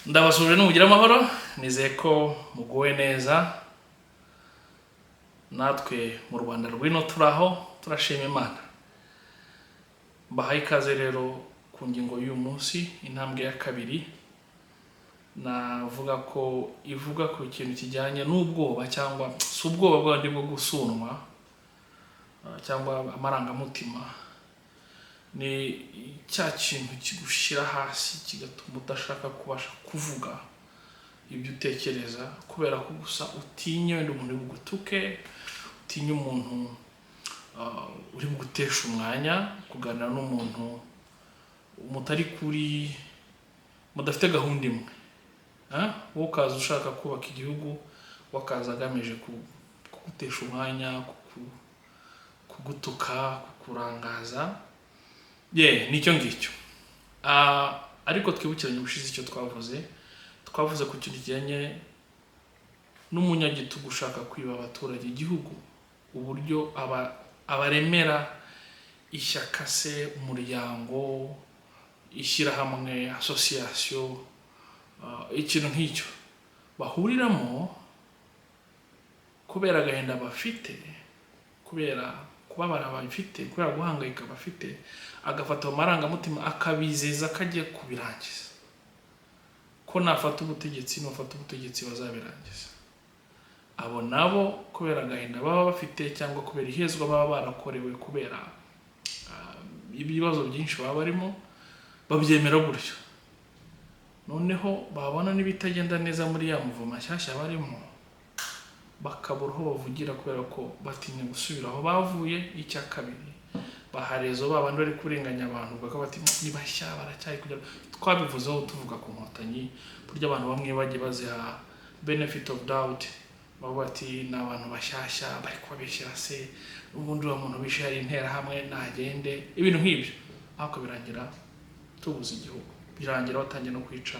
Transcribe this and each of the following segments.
Ndabasuje n'umugira amahoro, nizeye ko muguwe neza. Natwe mu Rwanda rwino turaho turashima Imana. Mbahaye ikaze rero ku ngingo y'uyu munsi, intambwe ya kabiri. Navuga ko ivuga ku kintu kijyanye n'ubwoba cyangwa si ubwoba bwandi bwo gusunwa cyangwa amarangamutima. Ni cya kintu kigushira hasi kigatuma udashaka kubasha kuvuga ibyo utekereza kubera ko gusa utinye wenda umuntu bugutuke, utinye umuntu uri bugutesha umwanya kuganira n'umuntu mutari kuri mudafite gahunda imwe. Wowe ukaza ushaka kubaka igihugu, wakaza agamije kugutesha umwanya, kugutuka, kukurangaza. Nicyo ngicyo. Ariko twibukiranye ubushize icyo twavuze ku kintu kijyanye n'umunyagitugu ushaka kwiba abaturage igihugu, uburyo abaremera ishyaka se, umuryango, ishyirahamwe, association, ikintu nk'icyo bahuriramo kubera agahinda bafite, kubera kubabara bafite, kubera guhangayika bafite, agafata amarangamutima akabizeza ko agiye kubirangiza, ko nafata ubutegetsi bazabirangiza. Abo nabo kubera agahinda baba bafite cyangwa kubera ihezwa baba barakorewe, kubera ibibazo byinshi baba barimo, babyemera gutyo. Noneho babona n'ibitagenda neza muri ya muvo mashyashya barimo, bakabura aho bavugira kubera ko batinya gusubira aho bavuye. Icya kabiri, baharezo babandi bari kurenganya abantu bakaba bati nibashya baracyari kujya. Twabivuzeho tuvuga ku Nkotanyi, burya abantu bamwe bagiye baziha benefit of doubt, bavuga bati ni abantu bashyashya bari kubabeshyira se, ubundi uwo muntu bishe hari intera hamwe nagende, ibintu nk'ibyo. Ariko birangira tubuze igihugu, birangira batangiye no kwica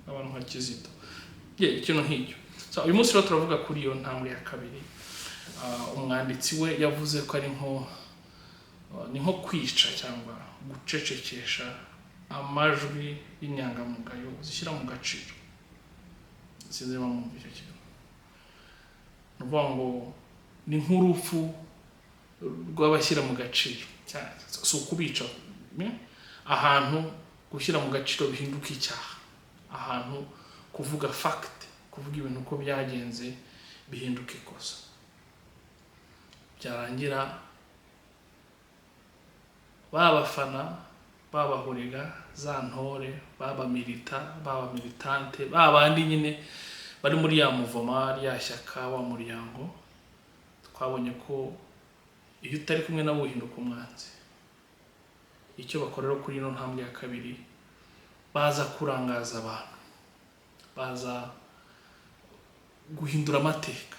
abantu nka Kizito. Ikintu nk'icyo. Uyu munsi rero turavuga kuri iyo ntambwe ya kabiri. Umwanditsi we yavuze ko ari nko kwica cyangwa gucecekesha amajwi y'inyangamugayo zishyira mu gaciro. Sinzi niba mwumva icyo kintu. Ni ukuvuga ngo ni nk'urupfu rw'abashyira mu gaciro, si ukubica. Ahantu gushyira mu gaciro bihinduka icyaha, ahantu kuvuga fact, kuvuga ibintu uko byagenze bihinduka ikosa. Byarangira babafana, babahuriga, za ntore, baba militante, babandi nyine bari muri ya muvoma, ya shyaka, wa muryango. Twabonye ko iyo utari kumwe nabo uhinduka umwanzi. Icyo bakorera kuri ino ntambwe ya kabiri, baza kurangaza abantu, baza guhindura amateka.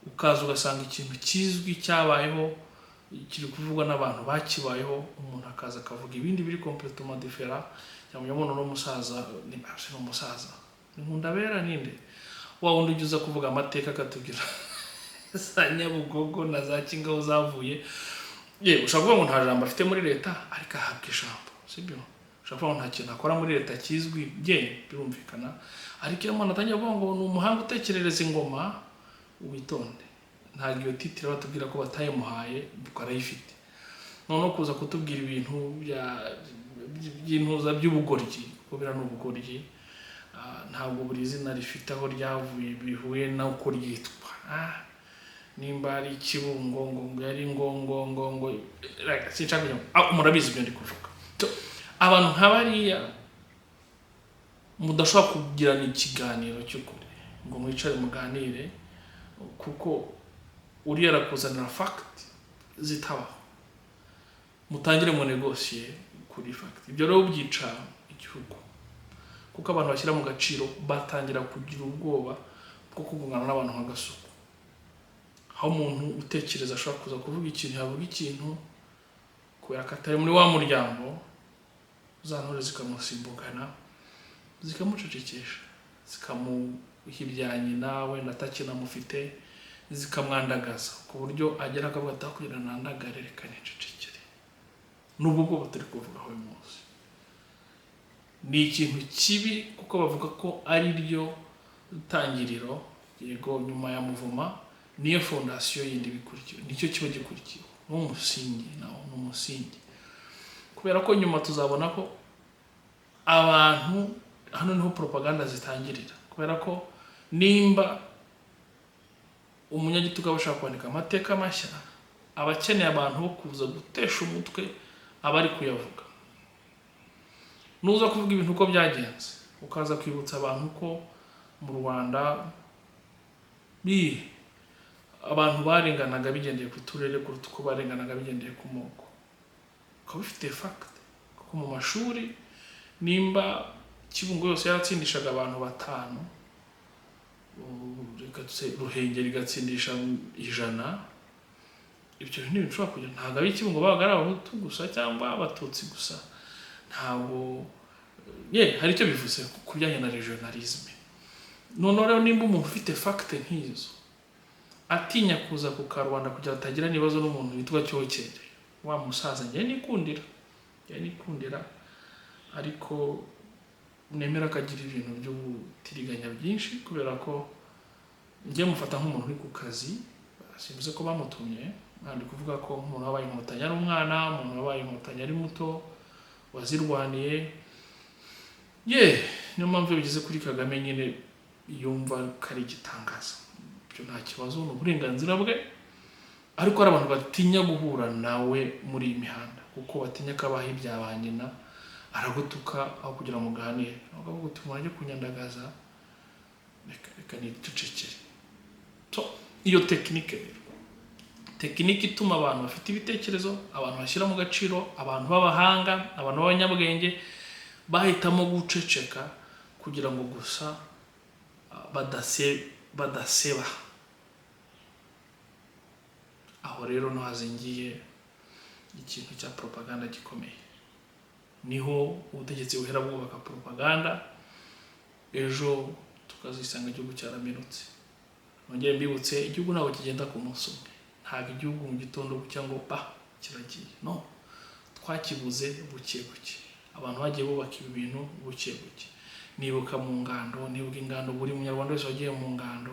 Ukaza ugasanga ikintu kizwi cyabayeho kiri kuvugwa n'abantu bakibayeho, umuntu akaza akavuga ibindi biri complètement différent. Cyangwa n'umusaza, ni umusaza, ni Nkundabera ninde wa wundi ugize kuvuga amateka akatubwira za Nyabugogo na za Kingaho zavuye. Ushaka kuvuga ngo nta jambo afite muri leta, ariko ahabwa ijambo, sibyo? Ushaka kuvuga ngo nta kintu akora muri leta kizwi, birumvikana. Ariko iyo umuntu atangiye kuvuga ngo ni umuhanga utekerereza ingoma, witonde. Ntabwo iyo titire batubwira ko batayimuhaye, arayifite. Noneho kuza kutubwira ibintu by'intuza by'ubugoryi, kubera n'ubugoryi. Ntabwo buri zina rifite aho ryavuye bihuye n'uko ryitwa. Nimba ari Kibungo ngo yari ngo sinshaka murabizi ibyo ndi kuvuga. Abantu nk'abariya mudashobora kugirana ikiganiro cy'ukuri ngo mwicare muganire, kuko uriya arakuzanira fact zitabaho, mutangire mu negosiye kuri fact. Ibyo rero byica igihugu, kuko abantu bashyira mu gaciro batangira kugira ubwoba bwo kugungana n'abantu nk'agasuku. Aho umuntu utekereza ashobora kuza kuvuga ikintu, yavuga ikintu kubera ko atari muri wa muryango, za ntore zikamusimbukana, zikamucecekesha, zikamuhiryanya nawe natakinamufite, zikamwandagaza ku buryo agera akavuga atakwira nandagare reka nicecekere. Nubwo bwo batari kuvuga aho uyu munsi. ni ikintu kibi kuko bavuga ko ari ryo tangiriro, yego nyuma ya muvuma niyo fondasiyo yindi bikurikiye, nicyo kiba gikurikiye n'umusingi, nawo n'umusingi, kubera ko nyuma tuzabona ko abantu hano niho propaganda zitangirira, kubera ko nimba umunyagitugu abashaka kwandika amateka mashya abakeneye abantu bo kuza gutesha umutwe abari kuyavuga. Nuza kuvuga ibintu uko byagenze ukaza kwibutsa abantu ko mu Rwanda abantu barenganaga bigendeye ku turere kuruta uko barenganaga bigendeye ku moko, ukaba ufite fact kuko mu mashuri nimba Kibungo yose yaratsindishaga abantu 5, Ruhengeri igatsindisha 100, ibyo bintu bishobora kujya, ntabwo ari Kibungo babaga ari Abahutu gusa cyangwa Abatutsi gusa, ntabwo hari icyo bivuze ku bijyanye na regionalisme. None rero nimba umuntu ufite fact nk'izo atinya kuza ku Karubanda kugira atagira nibazo n'umuntu witwa Cyokere, wa musaza njye nikundira ariko nemera akagira ibintu byo gutiriganya byinshi, kubera ko njye mufata nk'umuntu uri ku kazi, simvuze ko bamutumye, kandi kuvuga ko umuntu wabaye inkotanyi ari umwana, umuntu wabaye inkotanyi ari muto wazirwaniye, niyo mpamvu bigeze kuri Kagame nyine yumva kari igitangaza, byo nta kibazo, ni uburenganzira bwe, ariko hari abantu batinya guhura nawe muri iyi mihanda kuko batinya ko abaha ibya ba nyina, aragutuka aho kugira ngo muganire, akavuga uti murajye kunyandagaza, reka nicecekere. Iyo tekinike ituma abantu bafite ibitekerezo, abantu bashyira mu gaciro, abantu b'abahanga, abantu b'abanyabwenge bahitamo guceceka kugira ngo gusa badaseba. Aho rero no hazingiye ikintu cya propaganda gikomeye, niho ubutegetsi buhera bwubaka propaganda, ejo tukazisanga igihugu cyaraminutse. Nongere mbibutse, igihugu ntabwo kigenda ku munsi umwe, ntabwo igihugu mu gitondo cyangwa kiragiye, no, twakibuze buke buke, abantu bagiye bubaka ibi bintu buke buke. Nibuka mu ngando, nibuka ingando, buri munyarwanda wese wagiye mu ngando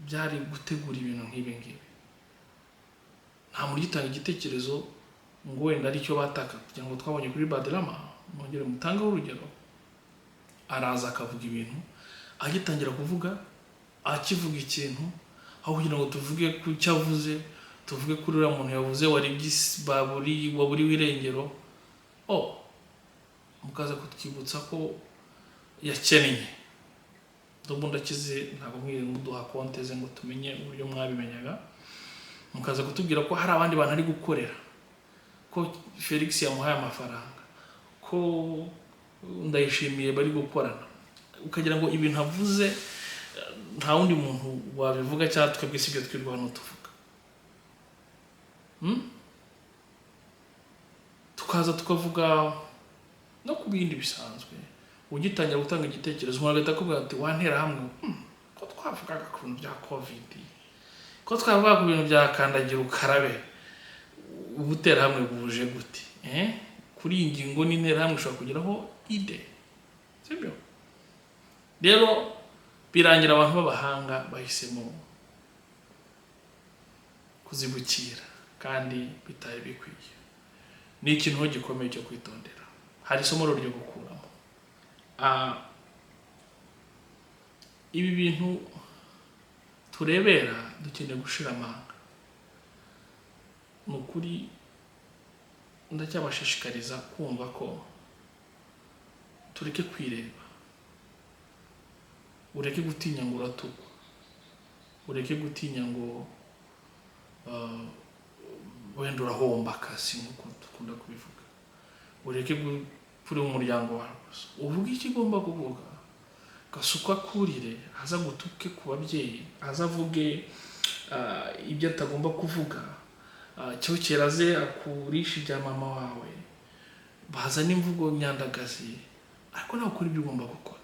byari gutegura ibintu nk'ibi ngibi, nta muntu gitanga igitekerezo ngo wenda ari cyo bataka, kugira ngo twabonye kuri Badrama, nongere mutangaho urugero, araza akavuga ibintu, agitangira kuvuga akivuga ikintu, aho kugira ngo tuvuge ku cyo avuze, tuvuge kuri uriya muntu yavuze waburi wirengero, mukaza kutwibutsa ko yakennye. Ndumva ndakize, ntabwo mwiriwe muduha konte ze ngo tumenye uburyo mwabimenyaga, mukaza kutubwira ko hari abandi bantu ari gukorera, ko Felix yamuhaye amafaranga, ko Ndayishimiye bari gukorana, ukagira ngo ibintu avuze nta wundi muntu wabivuga, cyangwa twebwe sibyo twirwa hano tuvuga. Tukaza tukavuga no ku bindi bisanzwe, ugitangira gutanga igitekerezo umuntu agahita akubwira ati wantera hamwe, ko twavugaga ku bintu bya covid, ko twavugaga ku bintu bya kandagira ukarabe, ubutera hamwe buje gute? Kuri iyi ngingo n'intera hamwe ushobora kugeraho ide, sibyo? Rero birangira abantu b'abahanga bahisemo kuzibukira kandi bitari bikwiye. Ni ikintu gikomeye cyo kwitondera, hari isomo ryo gukuramo. Ibi bintu turebera dukeneye gushira amanga, nukuri ndacyabashishikariza kumva ko tureke kwireba, ureke gutinya ngo uratukwa, ureke gutinya ngo wenda urahomba akazi nk'uko dukunda kubivuga, ureke kuri umuryango wawe gusa uvuga icyo ugomba kuvuga, gasukwa kurire aza gutuke ku babyeyi, aza avuge ibyo atagomba kuvuga, Cyokera ze akurisha ibya mama wawe, bazana imvugo nyandagazi, ariko nawe ukora ibyo ugomba gukora.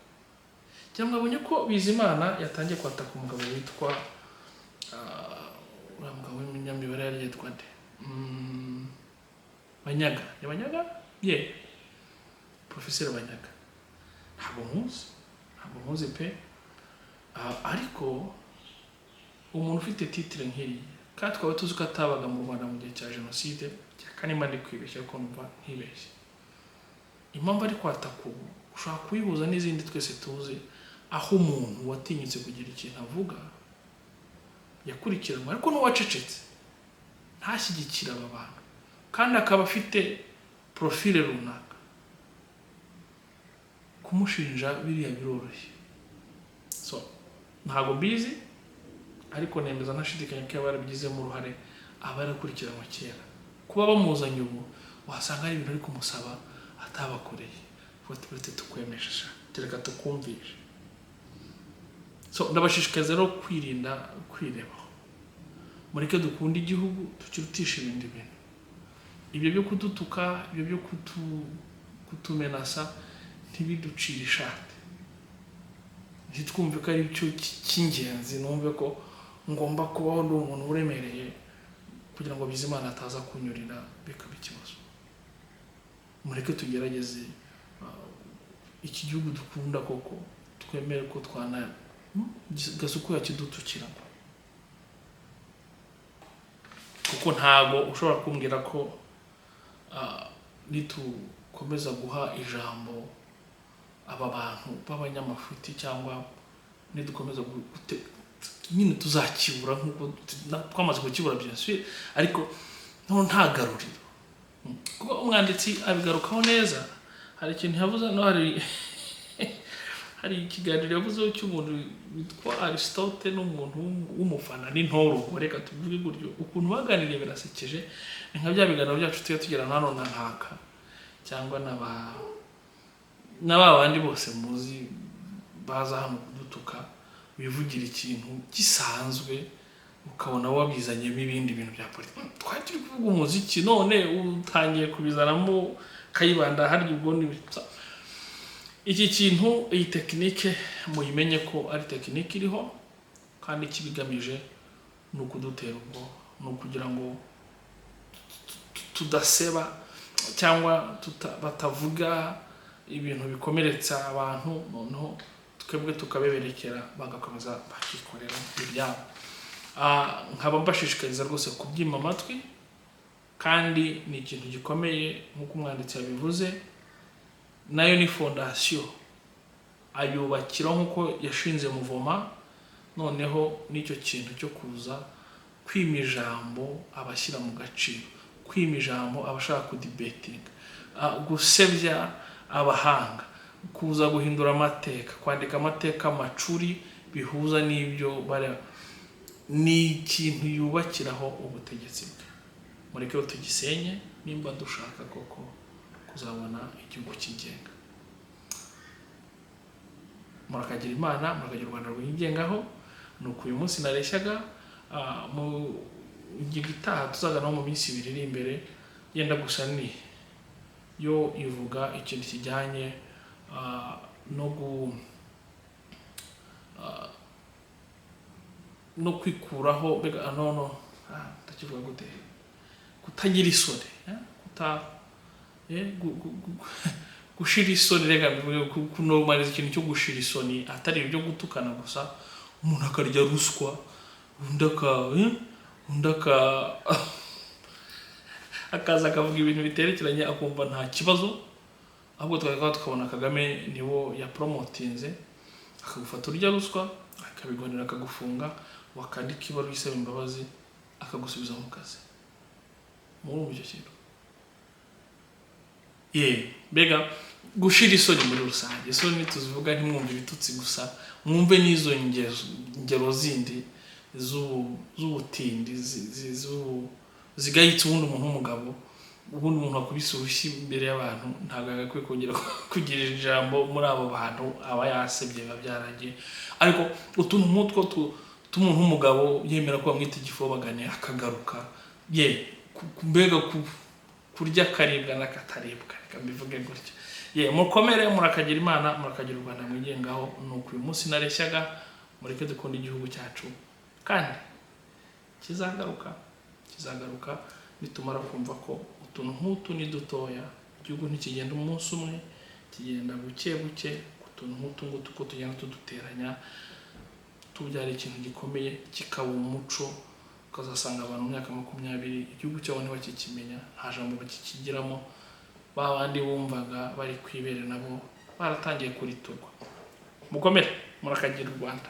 Cyangwa abonye ko Bizimana yatangiye kwataka umugabo witwa umugabo w'umunyamibare yari yitwa nde, Banyaga, Professeur Banyaga, ntabwo nkuzi pe. Ariko umuntu ufite titre nk'iri kandi twaba tuzi ko atabaga mu Rwanda mu gihe cya jenoside, kanima ndi kwibeshya ko numva ntibeshye. Impamvu ari kwataka ubu ushobora kuyihuza n'izindi twese tuzi, aho umuntu watinyutse kugira ikintu avuga yakurikiranwa ariko n'uwacecetse ntashyigikira aba bantu kandi akaba afite profile runaka, kumushinja biriya biroroshye. So ntabwo mbizi ariko nemeza ntashidikanya ko barabigizemo uruhare abarakurikiranwa kera. Kuba bamuzanye ubu wasanga ari ibintu ari kumusaba atabakoreye, uretse tukwemesha tereka tukumvisha. So ndabashishikariza rero kwirinda kwirebaho, mureke dukunda igihugu tukirutisha ibindi bintu. Ibyo byo kudutuka, ibyo byo kutumenasa ntibiducire ishati, ntitwumve ko ari cyo cy'ingenzi, numve ko ngomba kubaho ndi umuntu uremereye kugira ngo Bizimana ataza kunyurira bikaba ikibazo. Mureke tugerageze iki gihugu dukunda koko twemere ko gasuku yakidutukira, kuko ntago ushobora kumbwira ko nitukomeza guha ijambo aba bantu b'abanyamafuti cyangwa nidukomeza nyine tuzakibura nk'uko twamaze kukibura byinshi, ariko nta garuriro. Kuko umwanditsi abigarukaho neza, hari ikintu yavuze no hari ikiganiro yavuzeho cy'umuntu witwa Aristote n'umuntu w'umufana n'intoro, reka tuvuge gutyo, ukuntu baganiriye birasekeje. Ni nka bya biganiro byacu tugera hano na Nkaka cyangwa n'aba bandi bose muzi baza hano kudutuka, bivugira ikintu gisanzwe ukabona wabizanyemo ibindi bintu bya politiki. Twari turi kuvuga umuziki none utangiye kubizanamo Kayibanda harya ubwo n'ibitsa. Iki kintu, iyi tekinike muyimenye ko ari tekinike iriho kandi kibigamije ni ukudutera ubwo, ni ukugira ngo tudaseba cyangwa batavuga ibintu bikomeretsa abantu, noneho twebwe tukabeberekera bagakomeza bakikorera ibyabo. Nkaba mbashishikariza rwose kubyima amatwi, kandi ni ikintu gikomeye nk'uko umwanditsi yabivuze. Nayo ni fondasiyo ayubakira nk'uko yashinze Muvoma, noneho n'icyo kintu cyo kuza kwima ijambo abashyira mu gaciro, kwima ijambo abashaka kudibetinga, gusebya abahanga, kuza guhindura amateka, kwandika amateka macuri bihuza n'ibyo ni ikintu yubakiraho ubutegetsi bwe. Mureke tugisenye nimba dushaka koko kuzabona igihugu kigenga. Murakagira Imana, murakagira u Rwanda rwigengaho. Nuko uyu munsi nareshyaga mu gitaha tuzagana mu minsi 2 iri imbere, yenda gusa ni yo ivuga ikintu kijyanye no kwikuraho ndakivuga gute, kutagira isoni, gushira isoni, rega kunomaliza ikintu cyo gushira isoni atari ibyo gutukana gusa. Umuntu akarya ruswa, undaka akaza akavuga ibintu biterekeranye akumva nta kibazo, ahubwo tukabona Kagame niwo ya promotinze, akagufata urya ruswa akabigonera akagufunga, wakandika ibaruwa isaba imbabazi akagusubiza mu kazi. Muri icyo kintu bega gushira isoni muri rusange. Isoni tuzivuga ntimwumve ibitutsi gusa, mwumve n'izo ngero zindi z'ubutindi zigayitse ubundi umuntu w'umugabo, ubundi umuntu akubise urushyi imbere y'abantu ntabwo agakwiye kongera kugira ijambo muri abo bantu aba yasebye biba byarangiye. Ariko utuntu nk'utwo tumuntu w'umugabo yemera ko bamwita igifobagane akagaruka, mbega kurya karibwa n'akataribwa, reka mbivuge gutya. Mukomere, murakagira Imana, murakagira u Rwanda mwigengaho. Nuko uyu munsi nareshyaga, mureke dukunda igihugu cyacu kandi kizagaruka nitumara kumva ko utuntu nk'utu ni dutoya. Igihugu ntikigenda umunsi umwe, kigenda buke buke utuntu nk'utu ngutu ko tugenda tuduteranya tubyara ikintu gikomeye kikaba umuco, ukazasanga abantu mu myaka 20 igihugu cyabo ntibakikimenya, nta jambo bakikigiramo, ba bandi bumvaga bari kwibere nabo baratangiye kuriturwa. Mukomere, murakagira u Rwanda.